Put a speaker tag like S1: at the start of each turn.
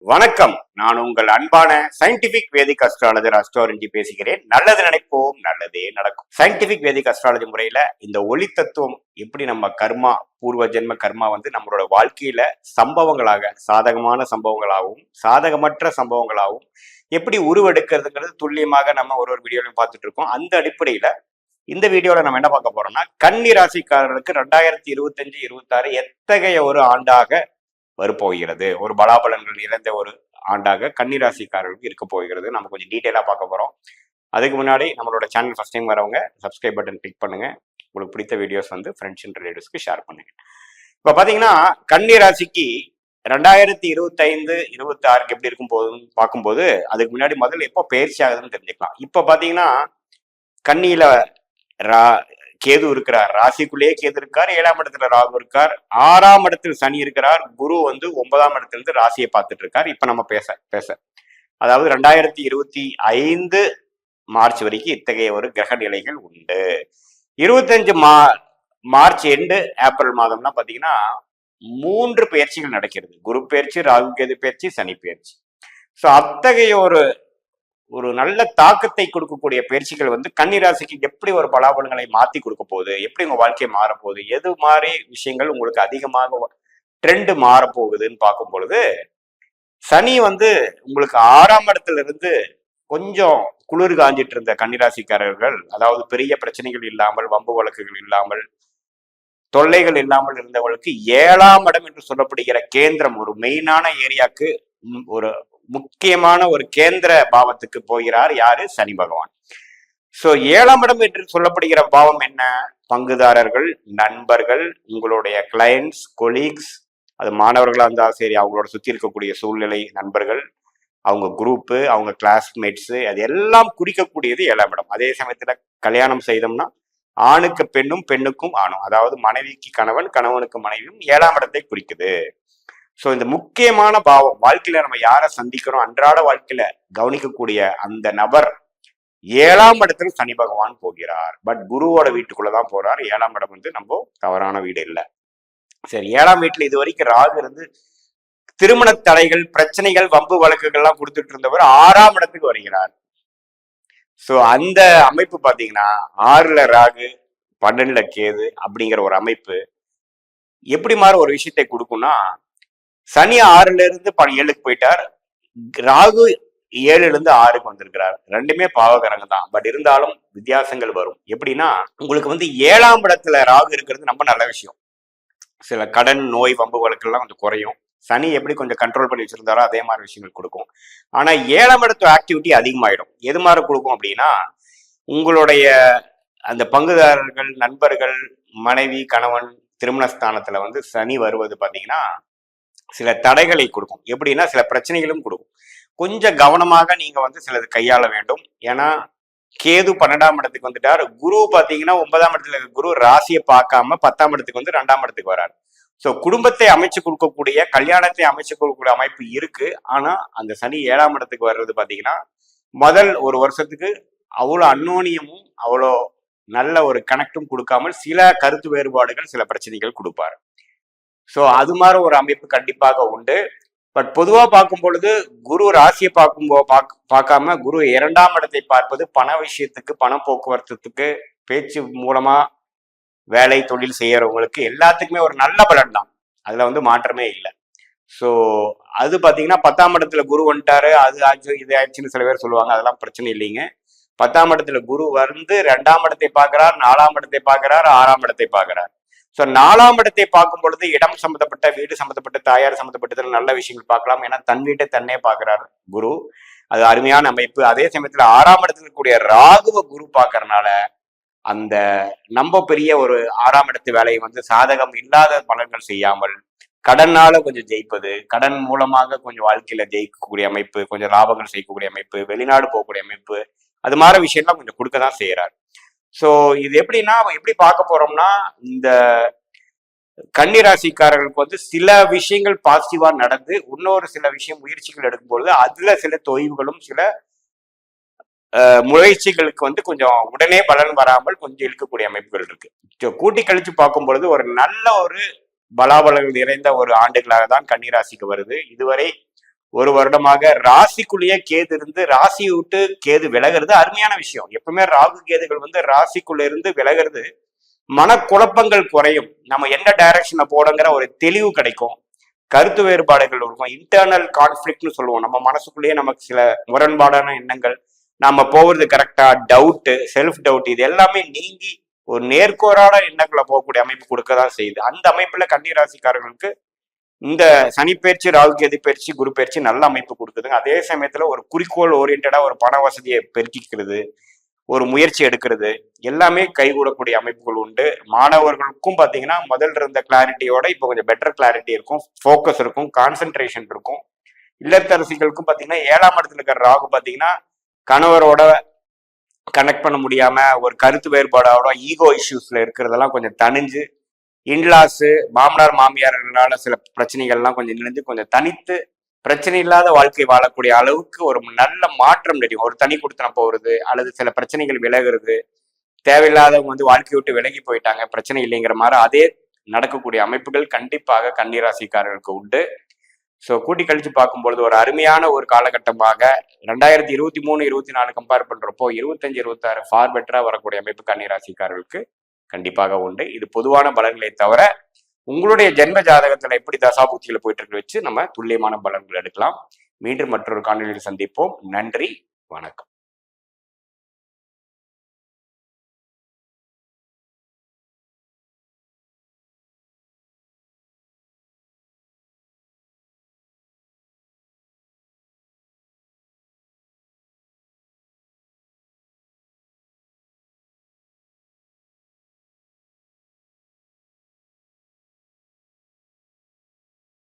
S1: வணக்கம். நான் உங்கள் அன்பான சயின்டிபிக் வேதிக் அஸ்ட்ராலஜர் அஸ்ட்ரோரஞ்சி பேசுகிறேன். நல்லது நினைப்போம், நல்லதே நடக்கும். சயின்டிபிக் வேதிக் அஸ்ட்ராலஜி முறையில இந்த ஒளி தத்துவம் எப்படி நம்ம கர்மா, பூர்வ ஜென்ம கர்மா வந்து நம்மளோட வாழ்க்கையில சம்பவங்களாக, சாதகமான சம்பவங்களாகவும் சாதகமற்ற சம்பவங்களாகவும் எப்படி உருவெடுக்கிறதுங்கிறது துல்லியமாக நம்ம ஒரு வீடியோலையும் பார்த்துட்டு இருக்கோம். அந்த அடிப்படையில இந்த வீடியோல நம்ம என்ன பார்க்க போறோம்னா, கன்னி ராசிக்காரர்களுக்கு 2025-26 எத்தகைய ஒரு ஆண்டாக வரப்போகிறது, ஒரு பலாபலன்கள் நிறைந்த ஒரு ஆண்டாக கன்னிராசிக்காரர்களுக்கு இருக்க போகிறது. நம்ம கொஞ்சம் டீட்டெயிலாக பார்க்க போகிறோம். அதுக்கு முன்னாடி நம்மளோட சேனல் ஃபர்ஸ்ட் டைம் வரவங்க சப்ஸ்கிரைப் பட்டன் கிளிக் பண்ணுங்க. உங்களுக்கு பிடித்த வீடியோஸ் வந்து ஃப்ரெண்ட்ஸ் அண்ட் ரிலேட்டிவ்ஸ்க்கு ஷேர் பண்ணுங்க. இப்போ பார்த்தீங்கன்னா கன்னிராசிக்கு 2025-26 எப்படி இருக்கும் போதுன்னு பார்க்கும்போது அதுக்கு முன்னாடி முதல்ல எப்போ பயிற்சி ஆகுதுன்னு தெரிஞ்சுக்கலாம். இப்போ பார்த்தீங்கன்னா கன்னியில கேது இருக்கிறார், ராசிக்குள்ளேயே கேது இருக்கார், 7ஆம் இடத்துல ராகு இருக்கார், 6ஆம் இடத்தில் சனி இருக்கிறார், குரு வந்து 9ஆம் இடத்துல இருந்து ராசியை பார்த்துட்டு இருக்கார். இப்ப நம்ம பேச அதாவது 2025 மார்ச் வரைக்கும் இத்தகைய ஒரு கிரக நிலைகள் உண்டு. 25 மார்ச் எண்டு ஏப்ரல் மாதம்னா பாத்தீங்கன்னா 3 பயிற்சிகள் நடக்கிறது. குரு பயிற்சி, ராகு கேது பயிற்சி, சனி பயிற்சி. ஸோ அத்தகைய ஒரு நல்ல தாக்கத்தை கொடுக்கக்கூடிய பயிற்சிகள் வந்து கன்னிராசிக்கு எப்படி ஒரு பலாபலங்களை மாத்தி கொடுக்க போகுது, எப்படி உங்க வாழ்க்கையை மாறப்போகுது, எது மாதிரி விஷயங்கள் உங்களுக்கு அதிகமாக ட்ரெண்ட் மாறப்போகுதுன்னு பார்க்கும் பொழுது, சனி வந்து உங்களுக்கு 6ஆம் இடத்துல இருந்து கொஞ்சம் குளிர் காஞ்சிட்டு இருந்த கன்னிராசிக்காரர்கள், அதாவது பெரிய பிரச்சனைகள் இல்லாமல், வம்பு வழக்குகள் இல்லாமல், தொல்லைகள் இல்லாமல் இருந்தவர்களுக்கு 7ஆம் இடம் என்று சொல்லப்படுகிற கேந்திரம், ஒரு மெயினான ஏரியாக்கு, ஒரு முக்கியமான ஒரு கேந்திர பாவத்துக்கு போகிறார். யாரு? சனி பகவான். சோ 7ஆம் இடம் என்று சொல்லப்படுகிற பாவம் என்ன? பங்குதாரர்கள், நண்பர்கள், உங்களுடைய கிளையன்ட்ஸ், கொலீக்ஸ், அது மாணவர்களா இருந்தாலும் சரி, அவங்களோட சுத்தி இருக்கக்கூடிய சூழ்நிலை, நண்பர்கள், அவங்க குரூப்பு, அவங்க கிளாஸ்மேட்ஸ், அது எல்லாம் குறிக்கக்கூடியது 7ஆம் இடம். அதே சமயத்துல கல்யாணம் செய்தோம்னா ஆணுக்கு பெண்ணும், பெண்ணுக்கும் ஆணும், அதாவது மனைவிக்கு கணவன், கணவனுக்கு மனைவியும் 7ஆம் இடத்தை குறிக்குது. ஸோ இந்த முக்கியமான பாவம், வாழ்க்கையில நம்ம யாரை சந்திக்கிறோம், அன்றாட வாழ்க்கையில கவனிக்கக்கூடிய அந்த நபர் 7ஆம் இடத்துல சனி பகவான் போகிறார். பட் குருவோட வீட்டுக்குள்ளதான் போறார். 7ஆம் இடம் வந்து நம்ம தவறான வீடு இல்லை. சரி, 7ஆம் வீட்டுல இது வரைக்கும் ராகு இருந்து திருமண தடைகள், பிரச்சனைகள், வம்பு வழக்குகள்லாம் கொடுத்துட்டு இருந்தவர் 6ஆம் இடத்துக்கு வருகிறார். ஸோ அந்த அமைப்பு பாத்தீங்கன்னா 6ல ராகு, 12ல கேது அப்படிங்கிற ஒரு அமைப்பு எப்படி மாதிரி ஒரு விஷயத்தை கொடுக்கும்னா, சனி 6ல இருந்து 7க்கு போயிட்டார், ராகு 7ல இருந்து 6க்கு வந்திருக்கிறார். ரெண்டுமே பாவகரங்க தான். பட் இருந்தாலும் வித்தியாசங்கள் வரும். எப்படின்னா, உங்களுக்கு வந்து 7ஆம் இடத்துல ராகு இருக்கிறது ரொம்ப நல்ல விஷயம். சில கடன், நோய், வம்பு வழக்கெல்லாம் கொஞ்சம் குறையும். சனி எப்படி கொஞ்சம் கண்ட்ரோல் பண்ணி வச்சிருந்தாரோ அதே மாதிரி விஷயங்கள் கொடுக்கும். ஆனா 7ஆம் இடத்து ஆக்டிவிட்டி அதிகமாயிடும். எது மாதிரி கொடுக்கும் அப்படின்னா, உங்களுடைய அந்த பங்குதாரர்கள், நண்பர்கள், மனைவி, கணவன், திருமணஸ்தானத்துல வந்து சனி வருவது பாத்தீங்கன்னா சில தடைகளை கொடுக்கும். எப்படின்னா சில பிரச்சனைகளும் கொடுக்கும். கொஞ்சம் கவனமாக நீங்க வந்து சிலது கையாள வேண்டும். ஏன்னா கேது 12ஆம் இடத்துக்கு வந்துட்டார். குரு பாத்தீங்கன்னா 9ஆம் இடத்துல இருக்க குரு ராசியை பார்க்காம 10ஆம் இடத்துக்கு வந்து 2ஆம் இடத்துக்கு வராரு. ஸோ குடும்பத்தை அமைச்சு கொடுக்கக்கூடிய, கல்யாணத்தை அமைச்சு கொடுக்கக்கூடிய அமைப்பு இருக்கு. ஆனா அந்த சனி 7ஆம் இடத்துக்கு வர்றது பாத்தீங்கன்னா முதல் ஒரு வருஷத்துக்கு அவ்வளோ அந்யோன்யமும் அவ்வளோ நல்ல ஒரு கனெக்டும் கொடுக்காமல் சில கருத்து வேறுபாடுகள், சில பிரச்சனைகள் கொடுப்பாரு. ஸோ அது மாதிரி ஒரு அமைப்பு கண்டிப்பாக உண்டு. பட் பொதுவாக பார்க்கும் பொழுது குரு ராசியை பார்க்காம குரு 2ஆம் இடத்தை பார்ப்பது பண விஷயத்துக்கு, பண போக்குவரத்துக்கு, பேச்சு மூலமா வேலை தொழில் செய்யறவங்களுக்கு எல்லாத்துக்குமே ஒரு நல்ல பலன் தான். அதுல வந்து மாற்றமே இல்லை. ஸோ அது பார்த்தீங்கன்னா 10ஆம் இடத்துல குரு வந்துட்டாரு, அது ஆச்சு இது ஆச்சுன்னு சில பேர் சொல்லுவாங்க. அதெல்லாம் பிரச்சனை இல்லைங்க. 10ஆம் இடத்துல குரு வந்து 2ஆம் இடத்தை பார்க்கிறார், 4ஆம் இடத்தை பார்க்கிறார், 6ஆம் இடத்தை பார்க்கிறார். ஸோ 4ஆம் இடத்தை பார்க்கும் பொழுது இடம் சம்மந்தப்பட்ட, வீடு சம்மந்தப்பட்ட, தாயார் சம்மந்தப்பட்டதுல நல்ல விஷயங்கள் பார்க்கலாம். ஏன்னா தன் வீட்டை தன்னே பார்க்கிறார் குரு. அது அருமையான அமைப்பு. அதே சமயத்துல 6ஆம் இடத்துல இருக்கக்கூடிய ராகுவ குரு பார்க்கறதுனால அந்த நம்ம பெரிய ஒரு 6ஆம் இடத்து வேலையை வந்து சாதகம் இல்லாத பலன்கள் செய்யாமல் கடனால கொஞ்சம் ஜெயிப்பது, கடன் மூலமாக கொஞ்சம் வாழ்க்கையில ஜெயிக்கக்கூடிய அமைப்பு, கொஞ்சம் லாபங்கள் செய்யக்கூடிய அமைப்பு, வெளிநாடு போகக்கூடிய அமைப்பு, அது மாதிரி விஷயம்லாம் கொஞ்சம் கொடுக்கதான் செய்யறாரு. ஸோ இது எப்படின்னா, எப்படி பார்க்க போறோம்னா, இந்த கன்னிராசிக்காரர்களுக்கு வந்து சில விஷயங்கள் பாசிட்டிவா நடந்து இன்னொரு சில விஷயம் முயற்சிகள் எடுக்கும்பொழுது அதுல சில தொய்வுகளும், சில முயற்சிகளுக்கு வந்து கொஞ்சம் உடனே பலன் வராமல் கொஞ்சம் இழுக்கக்கூடிய அமைப்புகள் இருக்கு. கூட்டி கழிச்சு பார்க்கும் பொழுது ஒரு நல்ல ஒரு பலாபலங்கள் நிறைந்த ஒரு ஆண்டுகளாக தான் கன்னிராசிக்கு வருது. இதுவரை ஒரு வருடமாக ராசிக்குள்ளேயே கேது இருந்து ராசியை விட்டு கேது விலகிறது அருமையான விஷயம். எப்பவுமே ராகு கேதுகள் வந்து ராசிக்குள்ள இருந்து விலகிறது மனக்குழப்பங்கள் குறையும். நம்ம என்ன டைரக்ஷனை போடுங்கிற ஒரு தெளிவு கிடைக்கும். கருத்து வேறுபாடுகள் இருக்கும். இன்டர்னல் கான்ஃபிளிக்ட்னு சொல்லுவோம். நம்ம மனசுக்குள்ளேயே நமக்கு சில முரண்பாடான எண்ணங்கள், நாம போகிறது கரெக்டா, டவுட்டு, செல்ஃப் டவுட், இது எல்லாமே நீங்கி ஒரு நேர்கோரான எண்ணங்களை போகக்கூடிய அமைப்பு கொடுக்க தான் செய்யுது. அந்த அமைப்புல கன்னி ராசிக்காரர்களுக்கு இந்த சனி பயிற்சி, ராகு கேது பயிற்சி, குரு பயிற்சி நல்ல அமைப்பு கொடுக்குதுங்க. அதே சமயத்துல ஒரு குறிக்கோள் ஓரியன்டா ஒரு பண வசதியை பெருக்கிக்கிறது, ஒரு முயற்சி எடுக்கிறது, எல்லாமே கைகூடக்கூடிய அமைப்புகள் உண்டு. மாணவர்களுக்கும் பார்த்தீங்கன்னா முதல்ல இருந்த கிளாரிட்டியோட இப்போ கொஞ்சம் பெட்டர் கிளாரிட்டி இருக்கும், ஃபோக்கஸ் இருக்கும், கான்சென்ட்ரேஷன் இருக்கும். இல்லத்தரசிகளுக்கும் பார்த்தீங்கன்னா 7ஆம் இடத்துல இருக்கிற ராகு பார்த்தீங்கன்னா கணவரோட கனெக்ட் பண்ண முடியாம ஒரு கருத்து வேறுபாடோட ஈகோ இஷ்யூஸ்ல இருக்கிறதெல்லாம் கொஞ்சம் தணிஞ்சு, இன்லாஸு மாமனார் மாமியார்களால சில பிரச்சனைகள்லாம் கொஞ்சம் நினைஞ்சு கொஞ்சம் தனித்து பிரச்சனை இல்லாத வாழ்க்கை வாழக்கூடிய அளவுக்கு ஒரு நல்ல மாற்றம் தெரியும். ஒரு தனி கொடுத்தன போகிறது அல்லது சில பிரச்சனைகள் விலகுறது, தேவையில்லாதவங்க வந்து வாழ்க்கை விட்டு விலகி போயிட்டாங்க, பிரச்சனை இல்லைங்கிற மாதிரி அதே நடக்கக்கூடிய அமைப்புகள் கண்டிப்பாக கன்னிராசிக்காரர்களுக்கு உண்டு. ஸோ கூட்டி கழிச்சு பார்க்கும்பொழுது ஒரு அருமையான ஒரு காலகட்டமாக 2023-24 கம்பேர் பண்றப்போ 25-26 ஃபார் பெட்டரா வரக்கூடிய அமைப்பு கன்னிராசிக்காரர்களுக்கு கண்டிப்பாக உண்டு. இது பொதுவான பலன்களை தவிர உங்களுடைய ஜென்ம ஜாதகத்துல எப்படி தசாபுத்தியில போயிட்டு இருக்கு வச்சு நம்ம துல்லியமான பலன்கள் எடுக்கலாம். மீண்டும் மற்றொரு காணொலியில் சந்திப்போம். நன்றி, வணக்கம்.